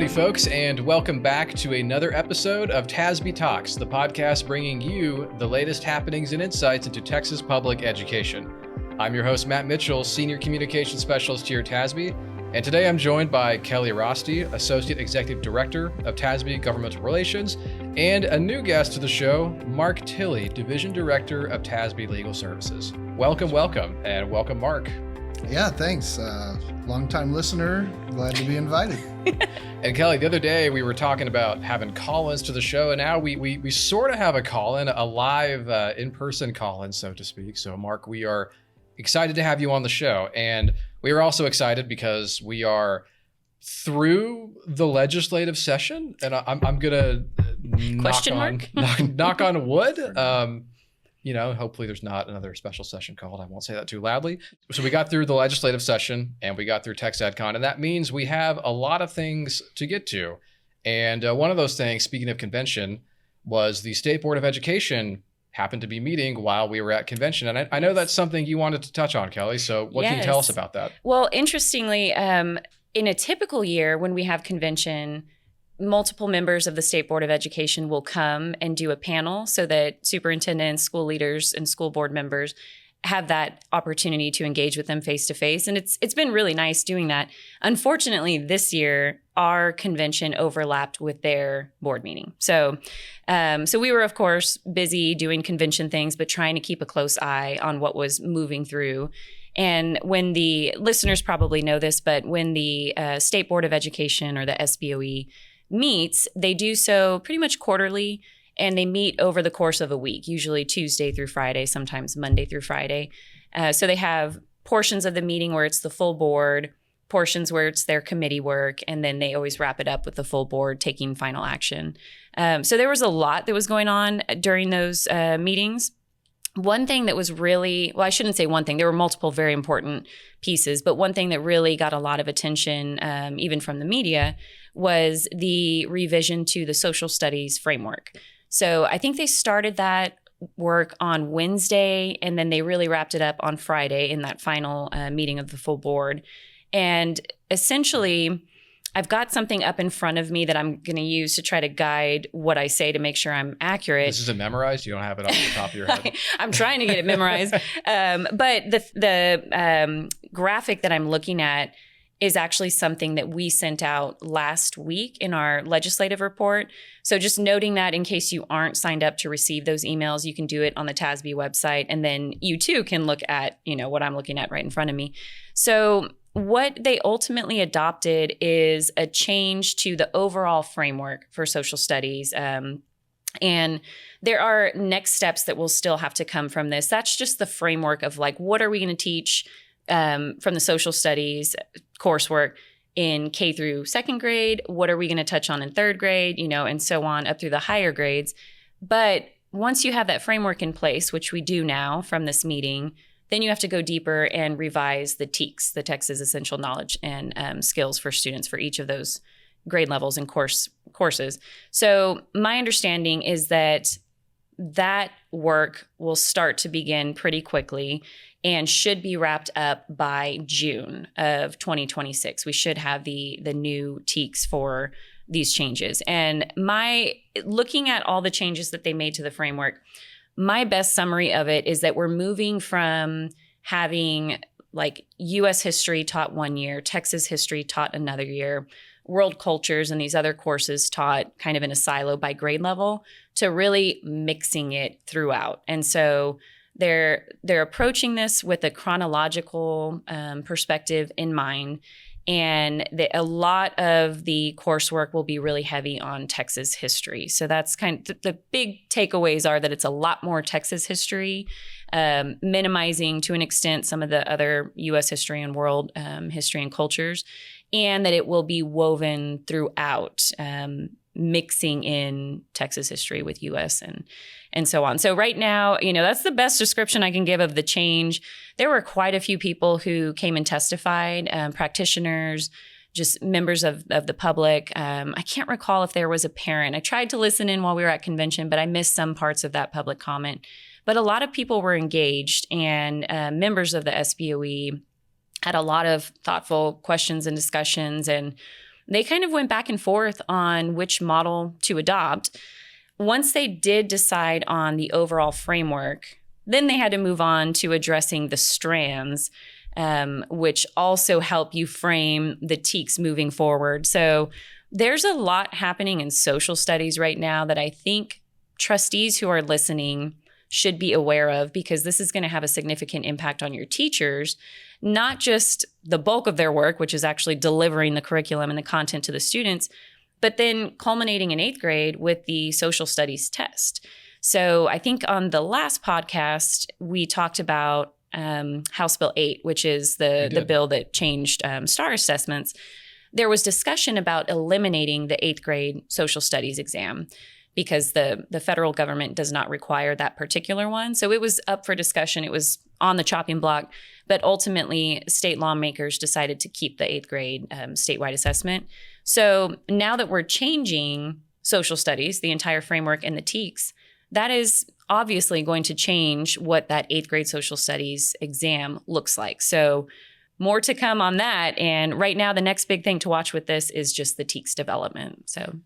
Howdy, folks, and welcome back to another episode of TASB Talks, the podcast bringing you the latest happenings and insights into Texas public education. I'm your host, Matt Mitchell, Senior Communications Specialist here at TASB, and today I'm joined by Kelly Rasti, Associate Executive Director of TASB Governmental Relations, and a new guest to the show, Mark Tilley, Division Director of TASB Legal Services. Welcome, and welcome, Mark. Yeah, thanks. Long-time listener, glad to be invited. And Kelly, the other day we were talking about having call-ins to the show, and now we sort of have a call-in, a live in-person call-in, so to speak. So Mark, we are excited to have you on the show. And we are also excited because we are through the legislative session, and I'm going to knock on wood. Hopefully there's not another special session called. I won't say that too loudly. So we got through the legislative session and we got through TexEdCon, and that means we have a lot of things to get to. And one of those things, speaking of convention, was the State Board of Education happened to be meeting while we were at convention. And I know that's something you wanted to touch on, Kelly. So what can you tell us about that? Well, interestingly, in a typical year when we have convention, multiple members of the State Board of Education will come and do a panel so that superintendents, school leaders, and school board members have that opportunity to engage with them face to face. And it's been really nice doing that. Unfortunately, this year, our convention overlapped with their board meeting. So we were, of course, busy doing convention things, but trying to keep a close eye on what was moving through. And when the listeners probably know this, but when the State Board of Education, or the SBOE, meets, they do so pretty much quarterly, and they meet over the course of a week, usually Tuesday through Friday, sometimes Monday through Friday. So they have portions of the meeting where it's the full board, portions where it's their committee work, and then they always wrap it up with the full board taking final action. So there was a lot that was going on during those meetings. One thing that was really, well, I shouldn't say one thing, there were multiple very important pieces, but one thing that really got a lot of attention, even from the media, was the revision to the social studies framework. So I think they started that work on Wednesday, and then they really wrapped it up on Friday in that final meeting of the full board. And essentially, I've got something up in front of me that I'm going to use to try to guide what I say to make sure I'm accurate. This isn't memorized? You don't have it off the top of your head? I'm trying to get it memorized. But the graphic that I'm looking at is actually something that we sent out last week in our legislative report. So just noting that in case you aren't signed up to receive those emails, you can do it on the TASB website. And then you too can look at, what I'm looking at right in front of me. So what they ultimately adopted is a change to the overall framework for social studies. And there are next steps that will still have to come from this. That's just the framework of what are we going to teach from the social studies coursework in K through second grade? What are we going to touch on in third grade, and so on up through the higher grades. But once you have that framework in place, which we do now from this meeting, then you have to go deeper and revise the TEKS, the Texas Essential Knowledge and Skills for students for each of those grade levels and courses. So my understanding is that work will start to begin pretty quickly and should be wrapped up by June of 2026. We should have the new TEKS for these changes. And looking at all the changes that they made to the framework, my best summary of it is that we're moving from having U.S. history taught one year, Texas history taught another year, world cultures and these other courses taught kind of in a silo by grade level, to really mixing it throughout. And so they're approaching this with a chronological perspective in mind. And a lot of the coursework will be really heavy on Texas history. So that's kind of the big takeaways are that it's a lot more Texas history, minimizing to an extent some of the other U.S. history and world history and cultures, and that it will be woven throughout, mixing in Texas history with U.S. and so on. So right now, that's the best description I can give of the change. There were quite a few people who came and testified, practitioners, just members of the public. I can't recall if there was a parent. I tried to listen in while we were at convention, but I missed some parts of that public comment. But a lot of people were engaged, and members of the SBOE had a lot of thoughtful questions and discussions. And They kind of went back and forth on which model to adopt. Once they did decide on the overall framework, then they had to move on to addressing the strands, which also help you frame the TEKS moving forward. So there's a lot happening in social studies right now that I think trustees who are listening should be aware of, because this is going to have a significant impact on your teachers, not just the bulk of their work, which is actually delivering the curriculum and the content to the students, but then culminating in 8th grade with the social studies test. So I think on the last podcast, we talked about House Bill 8, which is the bill that changed STAR assessments. There was discussion about eliminating the 8th grade social studies exam, because the federal government does not require that particular one. So it was up for discussion. It was on the chopping block. But ultimately, state lawmakers decided to keep the 8th grade statewide assessment. So now that we're changing social studies, the entire framework and the TEKS, that is obviously going to change what that 8th grade social studies exam looks like. So more to come on that. And right now, the next big thing to watch with this is just the TEKS development. So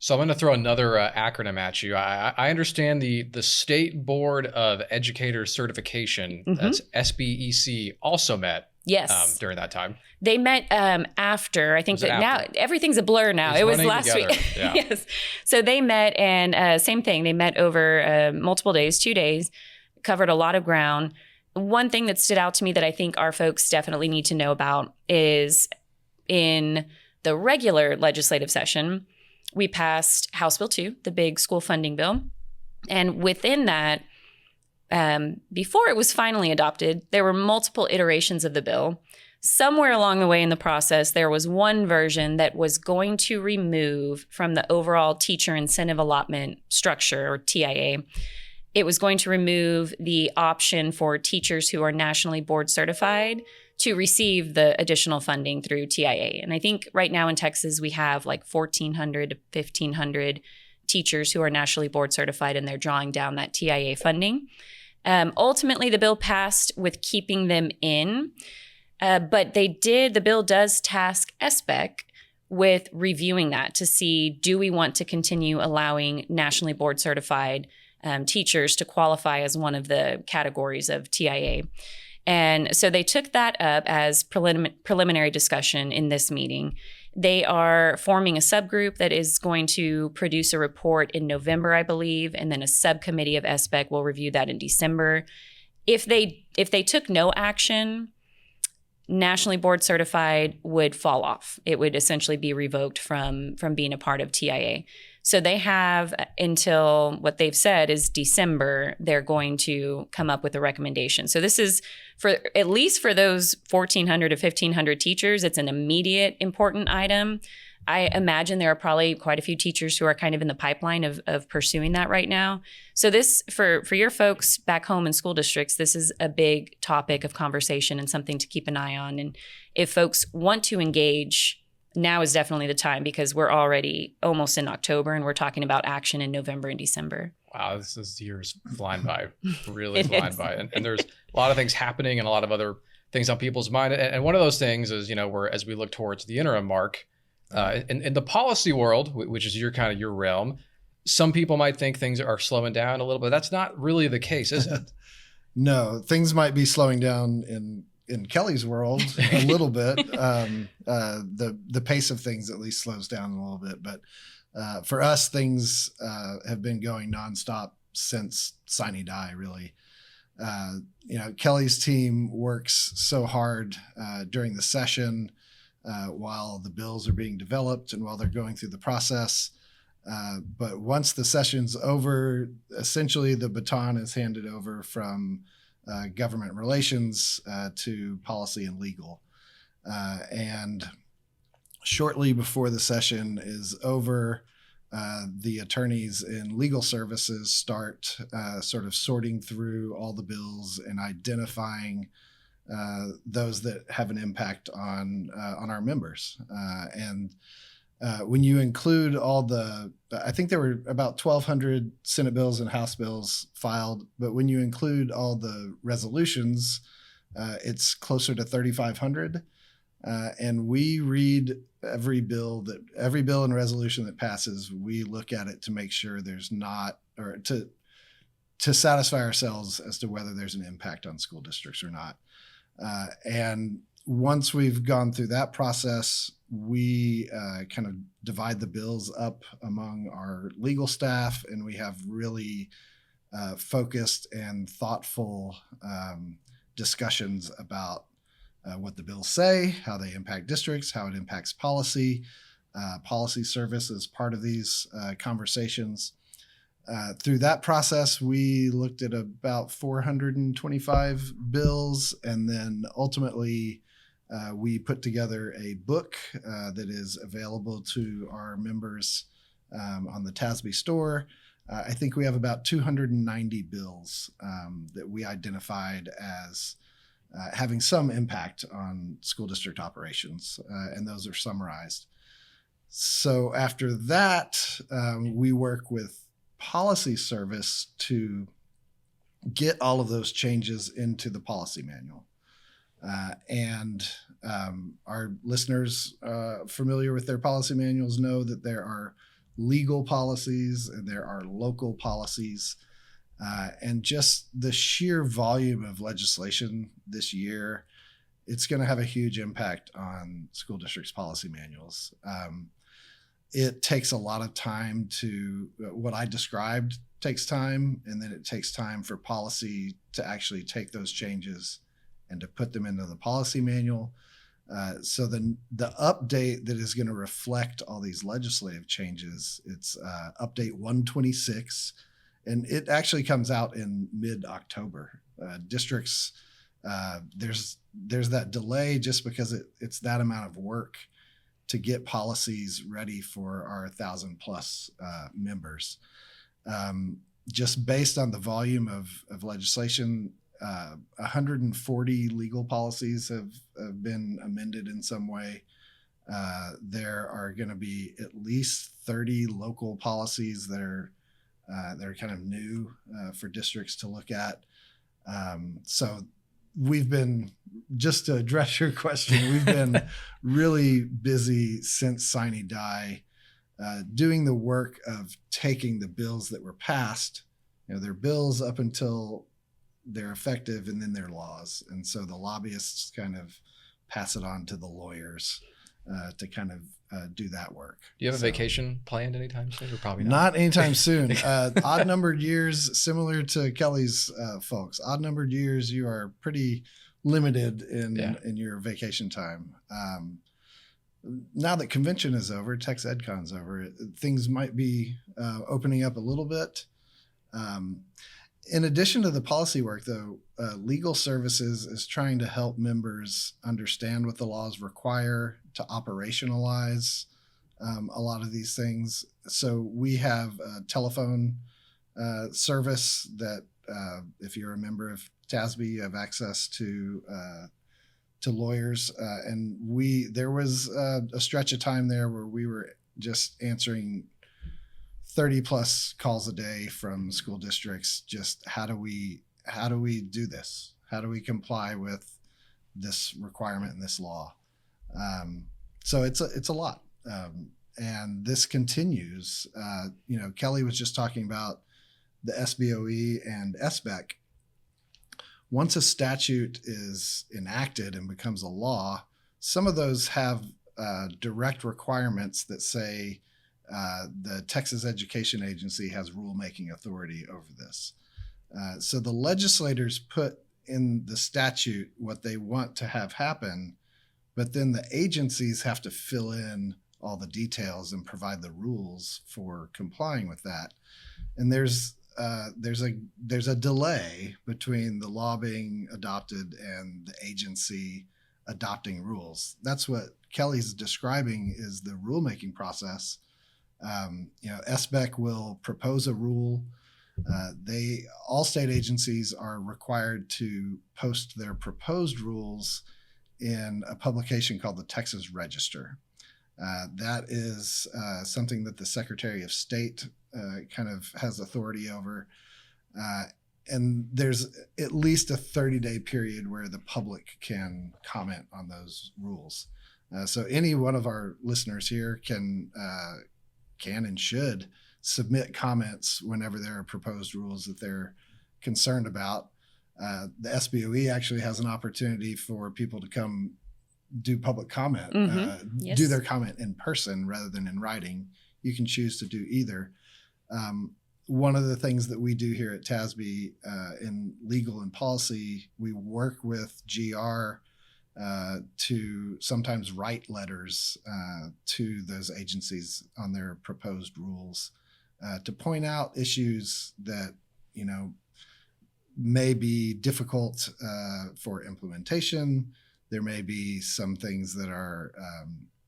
I'm going to throw another acronym at you. I understand the State Board of Educator Certification, that's SBEC, also met. Yes. During that time. They met after. I think that now everything's a blur now. It was last week. Yeah. Yes. So they met, and same thing. They met over multiple days, 2 days, covered a lot of ground. One thing that stood out to me that I think our folks definitely need to know about is in the regular legislative session, we passed House Bill 2, the big school funding bill. And within that, before it was finally adopted, there were multiple iterations of the bill. Somewhere along the way in the process, there was one version that was going to remove from the overall teacher incentive allotment structure, or TIA, it was going to remove the option for teachers who are nationally board certified to receive the additional funding through TIA. And I think right now in Texas, we have like 1,400 to 1,500 teachers who are nationally board certified, and they're drawing down that TIA funding. Ultimately, the bill passed with keeping them in, but the bill does task SBEC with reviewing that to see, do we want to continue allowing nationally board certified teachers to qualify as one of the categories of TIA. And so they took that up as preliminary discussion in this meeting. They are forming a subgroup that is going to produce a report in November, I believe, and then a subcommittee of SBEC will review that in December. If they took no action, nationally board certified would fall off. It would essentially be revoked from being a part of TIA. So they have until, what they've said is December, they're going to come up with a recommendation. So this is for, at least for those 1,400 to 1,500 teachers, it's an immediate important item. I imagine there are probably quite a few teachers who are kind of in the pipeline of pursuing that right now. So this, for your folks back home in school districts, this is a big topic of conversation and something to keep an eye on. And if folks want to engage, now is definitely the time, because we're already almost in October and we're talking about action in November and December. Wow, this year's flying by, really flying by. And there's a lot of things happening and a lot of other things on people's mind. And one of those things is, as we look towards the interim mark, in the policy world, which is your realm, some people might think things are slowing down a little bit. That's not really the case, is it? No, things might be slowing down in Kelly's world a little bit. The pace of things at least slows down a little bit. But for us, things have been going nonstop since sine die, really. Kelly's team works so hard during the session while the bills are being developed and while they're going through the process. But once the session's over, essentially the baton is handed over from government relations to policy and legal. And shortly before the session is over, the attorneys in legal services start sort of sorting through all the bills and identifying those that have an impact on our members. And when you include all I think there were about 1,200 Senate bills and House bills filed, but when you include all the resolutions, it's closer to 3,500. And we read every bill and resolution that passes. We look at it to make sure there's not, or to satisfy ourselves as to whether there's an impact on school districts or not. And once we've gone through that process, we kind of divide the bills up among our legal staff, and we have really focused and thoughtful discussions about what the bills say, how they impact districts, how it impacts policy. Policy service is part of these conversations. Through that process, we looked at about 425 bills, and then ultimately we put together a book that is available to our members on the TASB store. I think we have about 290 bills that we identified as having some impact on school district operations, and those are summarized. So after that, we work with policy service to get all of those changes into the policy manual. And our listeners familiar with their policy manuals know that there are legal policies and there are local policies. And just the sheer volume of legislation this year, it's going to have a huge impact on school districts' policy manuals. It takes a lot of time to, what I described takes time, and then it takes time for policy to actually take those changes and to put them into the policy manual. So the update that is going to reflect all these legislative changes, it's update 126, and it actually comes out in mid-October. Districts, there's that delay just because it's that amount of work to get policies ready for our 1,000 plus members. Just based on the volume of legislation, 140 legal policies have been amended in some way. There are going to be at least 30 local policies that are kind of new for districts to look at. So we've been, just to address your question, we've been really busy since Sine Die, doing the work of taking the bills that were passed. They're bills up until they're effective, and then they're laws. And so the lobbyists kind of pass it on to the lawyers to kind of do that work. Do you have a vacation planned anytime soon, or probably not? Not anytime soon. Odd numbered years, similar to Kelly's folks. Odd numbered years, you are pretty limited in your vacation time. Now that convention is over, Tex EdCon's over, things might be opening up a little bit. In addition to the policy work, though, legal services is trying to help members understand what the laws require to operationalize a lot of these things. So we have a telephone service that if you're a member of TASB, you have access to lawyers. And there was a stretch of time there where we were just answering 30 plus calls a day from school districts. Just how do we do this? How do we comply with this requirement in this law? So it's a lot. And this continues. Kelly was just talking about the SBOE and SBEC. Once a statute is enacted and becomes a law, some of those have direct requirements that say the Texas Education Agency has rulemaking authority over this. So the legislators put in the statute what they want to have happen, but then the agencies have to fill in all the details and provide the rules for complying with that. And there's a delay between the law being adopted and the agency adopting rules. That's what Kelly's describing is the rulemaking process. SBEC will propose a rule. All state agencies are required to post their proposed rules in a publication called the Texas Register. That is something that the Secretary of State kind of has authority over. and there's at least a 30-day period where the public can comment on those rules. So any one of our listeners here can and should submit comments whenever there are proposed rules that they're concerned about. The SBOE actually has an opportunity for people to come do public comment, Yes. do their comment in person rather than in writing. You can choose to do either. One of the things that we do here at TASB in legal and policy, we work with GR to sometimes write letters to those agencies on their proposed rules to point out issues that, may be difficult for implementation. There may be some things that are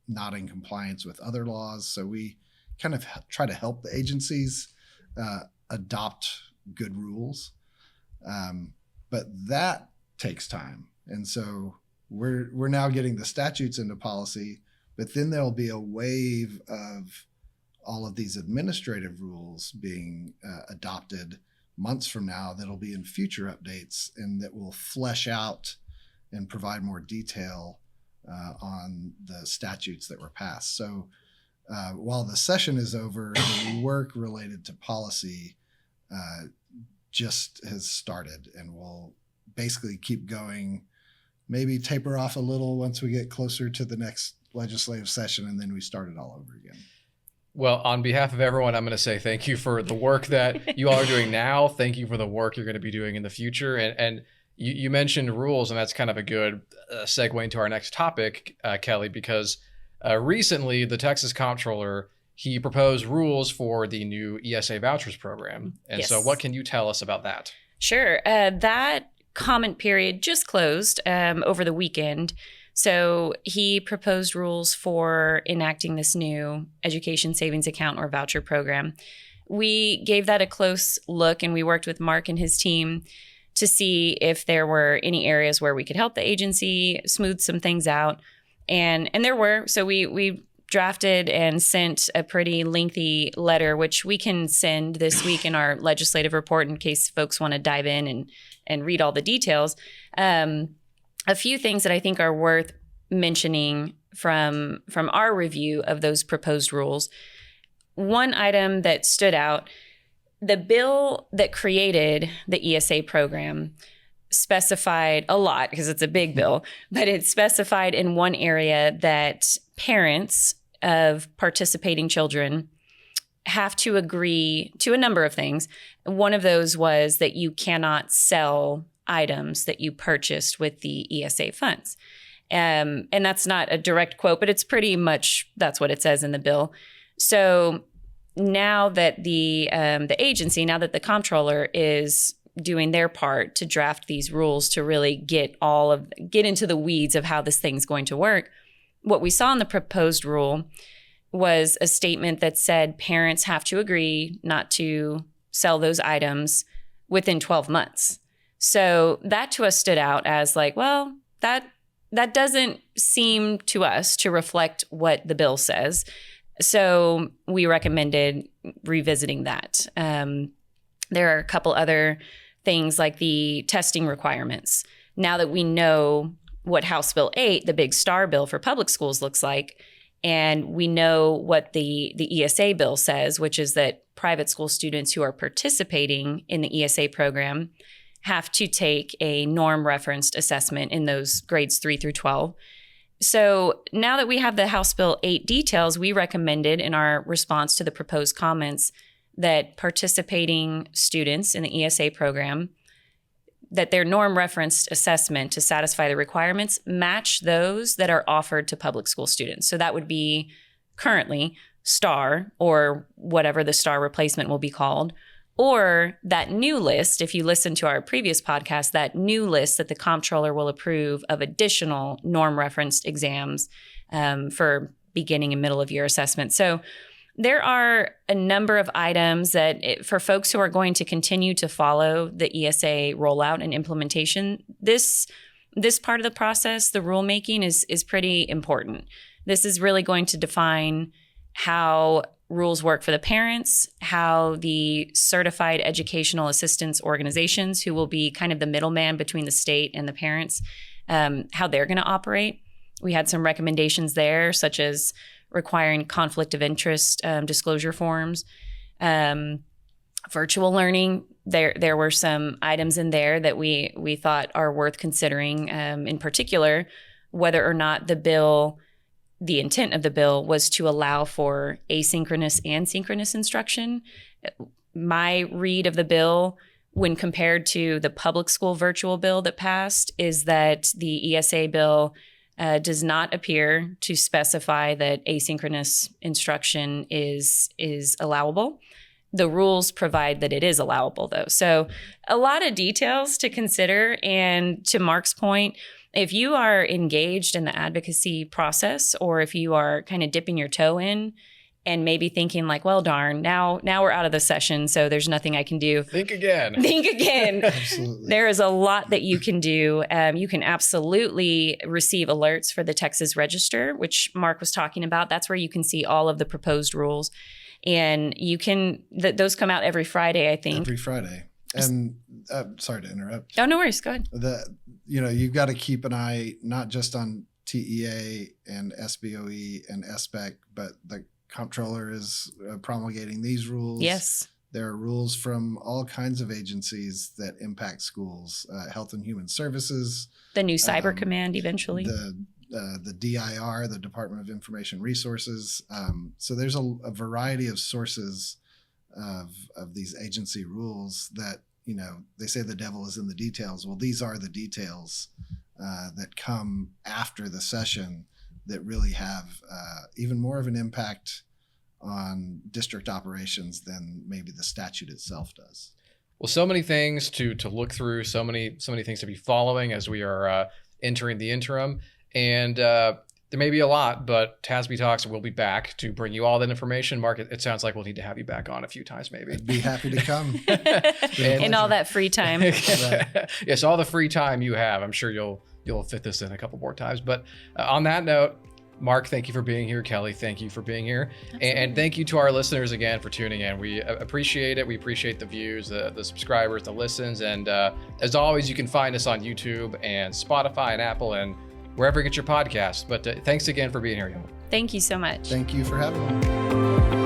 not in compliance with other laws. So we kind of try to help the agencies adopt good rules. But that takes time. And so we're now getting the statutes into policy, but then there'll be a wave of all of these administrative rules being adopted months from now that'll be in future updates and that will flesh out and provide more detail on the statutes that were passed. So while the session is over, the work related to policy just has started, and we'll basically keep going, maybe taper off a little once we get closer to the next legislative session, and then we start it all over again. Well, on behalf of everyone, I'm going to say thank you for the work that you all are doing now. Thank you for the work you're going to be doing in the future. And you mentioned rules, and that's kind of a good segue into our next topic, Kelly, because recently the Texas Comptroller, he proposed rules for the new ESA vouchers program. And Yes. so what can you tell us about that? Sure. That comment period just closed over the weekend. So he proposed rules for enacting this new education savings account or voucher program. We gave that a close look, and we worked with Mark and his team to see if there were any areas where we could help the agency smooth some things out. And there were. So we drafted and sent a pretty lengthy letter, which we can send this week in our legislative report in case folks want to dive in and read all the details. A few things that I think are worth mentioning from our review of those proposed rules. One item that stood out, the bill that created the ESA program specified a lot, because it's a big bill, but it specified in one area that parents of participating children have to agree to a number of things. One of those was that you cannot sell items that you purchased with the ESA funds. And that's not a direct quote, but it's pretty much, that's what it says in the bill. So now that the agency, now that the comptroller is doing their part to draft these rules to really get into the weeds of how this thing's going to work, what we saw in the proposed rule was a statement that said parents have to agree not to sell those items within 12 months. So that to us stood out as like, well, that doesn't seem to us to reflect what the bill says. So we recommended revisiting that. There are a couple other things like the testing requirements. Now that we know what House Bill 8, the big star bill for public schools, looks like, and we know what the ESA bill says, which is that private school students who are participating in the ESA program have to take a norm referenced assessment in those grades 3 through 12. So now that we have the House Bill 8 details, we recommended in our response to the proposed comments that participating students in the ESA program, that their norm referenced assessment to satisfy the requirements match those that are offered to public school students. So that would be currently STAR, or whatever the STAR replacement will be called, or that new list, if you listen to our previous podcast, that new list that the comptroller will approve of additional norm referenced exams for beginning and middle of year assessment. So there are a number of items that for folks who are going to continue to follow the ESA rollout and implementation, this part of the process, the rulemaking, is pretty important. This is really going to define how rules work for the parents, how the certified educational assistance organizations, who will be kind of the middleman between the state and the parents, how they're going to operate. We had some recommendations there, such as requiring conflict of interest disclosure forms. Virtual learning, there were some items in there that we thought are worth considering, in particular, whether or not the intent of the bill was to allow for asynchronous and synchronous instruction. My read of the bill, when compared to the public school virtual bill that passed, is that the ESA bill does not appear to specify that asynchronous instruction is allowable. The rules provide that it is allowable, though. So a lot of details to consider. And to Mark's point, if you are engaged in the advocacy process, or if you are kind of dipping your toe in and maybe thinking like, well, darn, now we're out of the session, so there's nothing I can do. Think again. Think again. Absolutely. There is a lot that you can do. You can absolutely receive alerts for the Texas Register, which Mark was talking about. That's where you can see all of the proposed rules. And you can, those come out every Friday, I think. Every Friday. And sorry to interrupt. Oh, no worries. Go ahead. You've got to keep an eye not just on TEA and SBOE and SBEC, but the comptroller is promulgating these rules. Yes. There are rules from all kinds of agencies that impact schools, Health and Human Services. The new Cyber Command eventually. The DIR, the Department of Information Resources. So there's a variety of sources of these agency rules that, they say the devil is in the details. Well, these are the details that come after the session that really have even more of an impact on district operations than maybe the statute itself does. Well, so many things to look through, so many things to be following as we are entering the interim. And there may be a lot, but TASB Talks will be back to bring you all that information. Mark, it sounds like we'll need to have you back on a few times, maybe. I'd be happy to come. And all that free time. Yes, all the free time you have. I'm sure you'll fit this in a couple more times. But on that note, Mark, thank you for being here. Kelly, thank you for being here. And thank you to our listeners again for tuning in. We appreciate it. We appreciate the views, the subscribers, the listens. And as always, you can find us on YouTube and Spotify and Apple and wherever you get your podcasts. But thanks again for being here, y'all. Thank you so much. Thank you for having me.